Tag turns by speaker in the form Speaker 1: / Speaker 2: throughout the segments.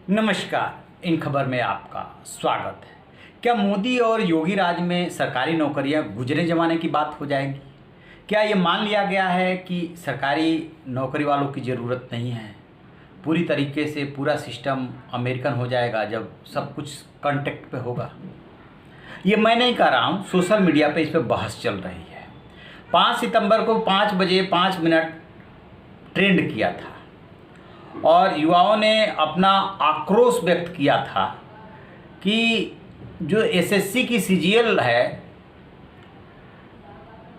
Speaker 1: नमस्कार। इन खबर में आपका स्वागत है। क्या मोदी और योगी राज में सरकारी नौकरियां गुजरे ज़माने की बात हो जाएगी? क्या ये मान लिया गया है कि सरकारी नौकरी वालों की ज़रूरत नहीं है? पूरी तरीके से पूरा सिस्टम अमेरिकन हो जाएगा जब सब कुछ कॉन्टेक्ट पे होगा? ये मैं नहीं कह रहा हूँ, सोशल मीडिया पे इस पर बहस चल रही है। 5 सितंबर को 5 बजे 5 मिनट ट्रेंड किया था और युवाओं ने अपना आक्रोश व्यक्त किया था कि जो एसएससी की सीजीएल है,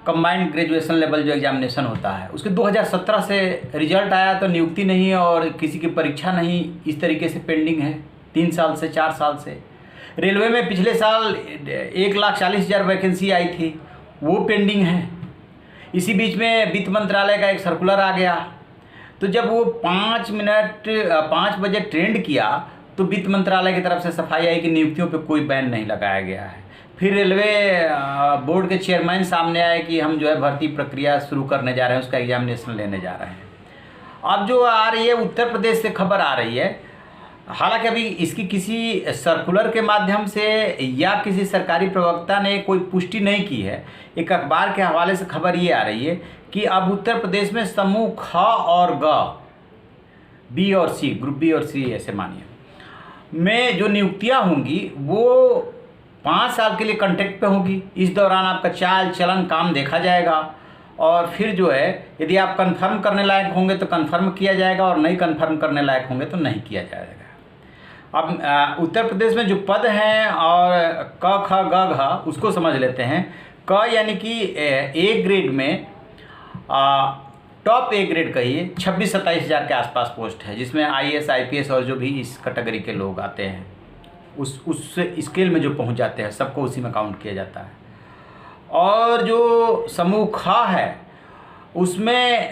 Speaker 1: कंबाइंड ग्रेजुएशन लेवल जो एग्जामिनेशन होता है, उसके 2017 से रिजल्ट आया तो नियुक्ति नहीं और किसी की परीक्षा नहीं, इस तरीके से पेंडिंग है 3 साल से 4 साल से। रेलवे में पिछले साल 1,40,000 वैकेंसी आई थी, वो पेंडिंग है। इसी बीच में वित्त मंत्रालय का एक सर्कुलर आ गया, तो जब वो 5 बजे ट्रेंड किया तो वित्त मंत्रालय की तरफ से सफाई आई कि नियुक्तियों पे कोई बैन नहीं लगाया गया है। फिर रेलवे बोर्ड के चेयरमैन सामने आए कि हम जो है भर्ती प्रक्रिया शुरू करने जा रहे हैं, उसका एग्जामिनेशन लेने जा रहे हैं। अब जो आ रही है उत्तर प्रदेश से खबर आ रही है, हालांकि अभी इसकी किसी सर्कुलर के माध्यम से या किसी सरकारी प्रवक्ता ने कोई पुष्टि नहीं की है। एक अखबार के हवाले से खबर ये आ रही है कि अब उत्तर प्रदेश में समूह ख और ग, बी और सी, ग्रुप बी और सी ऐसे मानिए, में जो नियुक्तियां होंगी वो 5 साल के लिए कॉन्ट्रैक्ट पे होगी। इस दौरान आपका चाल चलन काम देखा जाएगा और फिर जो है यदि आप कंफर्म करने लायक होंगे तो कंफर्म किया जाएगा और नहीं कंफर्म करने लायक होंगे तो नहीं किया जाएगा। अब उत्तर प्रदेश में जो पद हैं और क ख ग घ उसको समझ लेते हैं। क यानी कि ए ग्रेड में टॉप ए ग्रेड कहिए 26-27 हज़ार के आसपास पोस्ट है, जिसमें आईएएस आईपीएस और जो भी इस कैटेगरी के लोग आते हैं उस स्केल में जो पहुंच जाते हैं सबको उसी में काउंट किया जाता है। और जो समूह ख है उसमें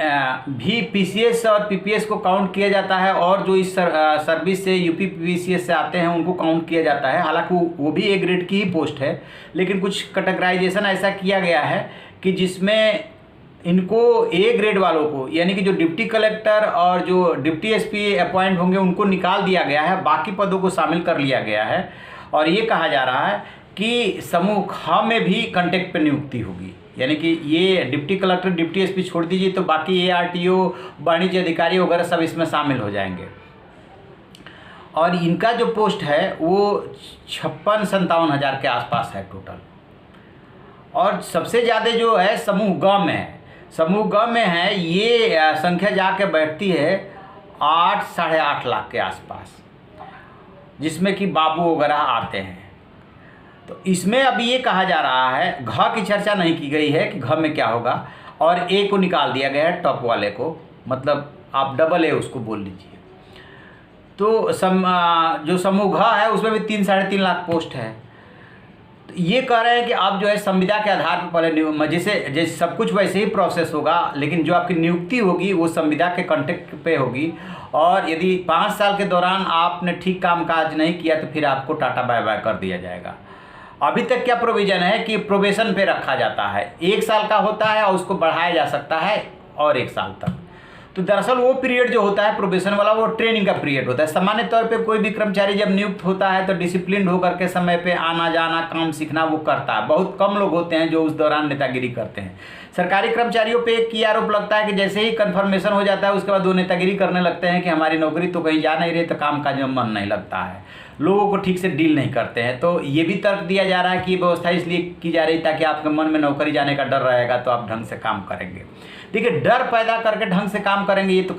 Speaker 1: भी पीसीएस और पीपीएस को काउंट किया जाता है और जो इस सर्विस से यूपी पीसीएस से आते हैं उनको काउंट किया जाता है। हालांकि वो भी ए ग्रेड की ही पोस्ट है, लेकिन कुछ कैटेगराइजेशन ऐसा किया गया है कि जिसमें इनको ए ग्रेड वालों को, यानी कि जो डिप्टी कलेक्टर और जो डिप्टी एसपी अपॉइंट होंगे उनको निकाल दिया गया है, बाकी पदों को शामिल कर लिया गया है। और ये कहा जा रहा है कि समूह ख में भी कॉन्ट्रैक्ट पर नियुक्ति होगी, यानी कि ये डिप्टी कलेक्टर डिप्टी एसपी छोड़ दीजिए तो बाकी एआरटीओ, वाणिज्य अधिकारी वगैरह सब इसमें शामिल हो जाएंगे। और इनका जो पोस्ट है वो 56-57 हज़ार के आसपास है टोटल। और सबसे ज़्यादा जो है समूह ग में है। समूह ग में है ये संख्या जाके बैठती है 8-8.5 लाख के आसपास, जिसमें कि बाबू वगैरह आते हैं। तो इसमें अभी ये कहा जा रहा है, घ की चर्चा नहीं की गई है कि घ में क्या होगा, और ए को निकाल दिया गया है टॉप वाले को, मतलब आप डबल ए उसको बोल लीजिए। तो जो समूह घ है उसमें भी 3-3.5 लाख पोस्ट है। तो ये कह रहे हैं कि अब जो है संविदा के आधार पर पहले जैसे सब कुछ वैसे ही प्रोसेस होगा, लेकिन जो आपकी नियुक्ति होगी वो संविदा के कॉन्ट्रैक्ट पे होगी। और यदि 5 साल के दौरान आपने ठीक कामकाज नहीं किया तो फिर आपको टाटा बाय बाय कर दिया जाएगा। अभी तक क्या प्रोविज़न है कि प्रोबेशन पे रखा जाता है, 1 साल का होता है और उसको बढ़ाया जा सकता है और 1 साल तक। तो दरअसल वो पीरियड जो होता है प्रोबेशन वाला, वो ट्रेनिंग का पीरियड होता है। सामान्य तौर पे कोई भी कर्मचारी जब नियुक्त होता है तो डिसिप्लिन होकर के समय पे आना जाना, काम सीखना वो करता है। बहुत कम लोग होते हैं जो उस दौरान नेतागिरी करते हैं। सरकारी कर्मचारियों पे एक ये आरोप लगता है कि जैसे ही कन्फर्मेशन हो जाता है उसके बाद वो नेतागिरी करने लगते हैं कि हमारी नौकरी तो कहीं जा नहीं रही, तो काम काज में मन नहीं लगता है, लोगों को ठीक से डील नहीं करते हैं। तो ये भी तर्क दिया जा रहा है कि ये व्यवस्था इसलिए की जा रही ताकि आपके मन में नौकरी जाने का डर रहेगा तो आप ढंग से काम करेंगे। देखिए, डर पैदा करके ढंग से काम करेंगे, ये तो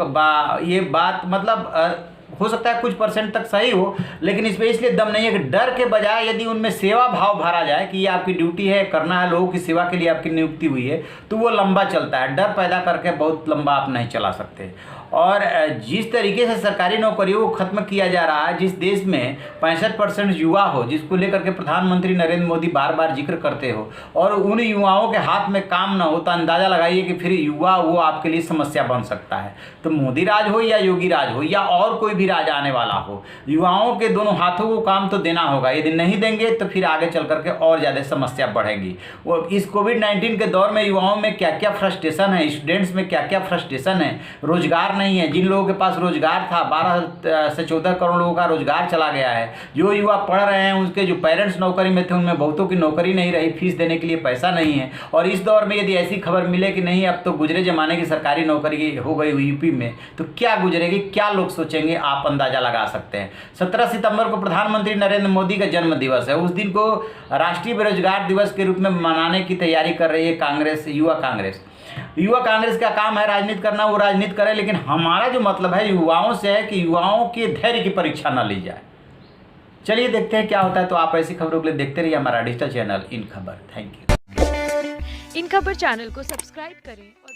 Speaker 1: ये बात मतलब हो सकता है कुछ % तक सही हो, लेकिन इसमें इसलिए दम नहीं है कि डर के बजाय यदि उनमें सेवा भाव भरा जाए कि ये आपकी ड्यूटी है, करना है, लोगों की सेवा के लिए आपकी नियुक्ति हुई है, तो वो लंबा चलता है। डर पैदा करके बहुत लंबा आप नहीं चला सकते। और जिस तरीके से सरकारी नौकरियों को खत्म किया जा रहा है, जिस देश में 65% युवा हो, जिसको लेकर के प्रधानमंत्री नरेंद्र मोदी बार बार जिक्र करते हो, और उन युवाओं के हाथ में काम ना हो, तो अंदाज़ा लगाइए कि फिर युवा वो आपके लिए समस्या बन सकता है। तो मोदी राज हो या योगी राज हो या और कोई भी राज आने वाला हो, युवाओं के दोनों हाथों को काम तो देना होगा। यदि नहीं देंगे तो फिर आगे चल करके और ज़्यादा समस्या बढ़ेगी। वो इस कोविड-19 के दौर में युवाओं में क्या क्या फ्रस्ट्रेशन है, स्टूडेंट्स में क्या क्या फ्रस्ट्रेशन है, रोजगार रोजगार नहीं है। जिन लोगों के पास रोजगार था, 12 से 14 करोड़ लोगों का रोजगार चला गया है। जो युवा पढ़ रहे हैं, उसके जो पेरेंट्स नौकरी में थे, उनमें बहुतों की नौकरी नहीं रही, फीस देने के लिए पैसा नहीं है। और इस दौर में यदि ऐसी खबर मिले कि नहीं अब तो गुजरे जमाने की सरकारी नौकरी हो गई यूपी में, तो क्या गुजरेगी, क्या लोग सोचेंगे, आप अंदाजा लगा सकते हैं। 17 सितंबर को प्रधानमंत्री नरेंद्र मोदी का जन्म दिवस है। उस दिन को राष्ट्रीय बेरोजगार दिवस के रूप में मनाने की तैयारी कर रही है कांग्रेस, युवा कांग्रेस। युवा कांग्रेस का काम है राजनीति करना, वो राजनीति करे, लेकिन हमारा जो मतलब है युवाओं से है कि युवाओं के धैर्य की परीक्षा न ली जाए। चलिए देखते हैं क्या होता है। तो आप ऐसी खबरों के लिए देखते रहिए हमारा डिजिटल चैनल इन खबर। Thank you.
Speaker 2: इन खबर चैनल को सब्सक्राइब करें और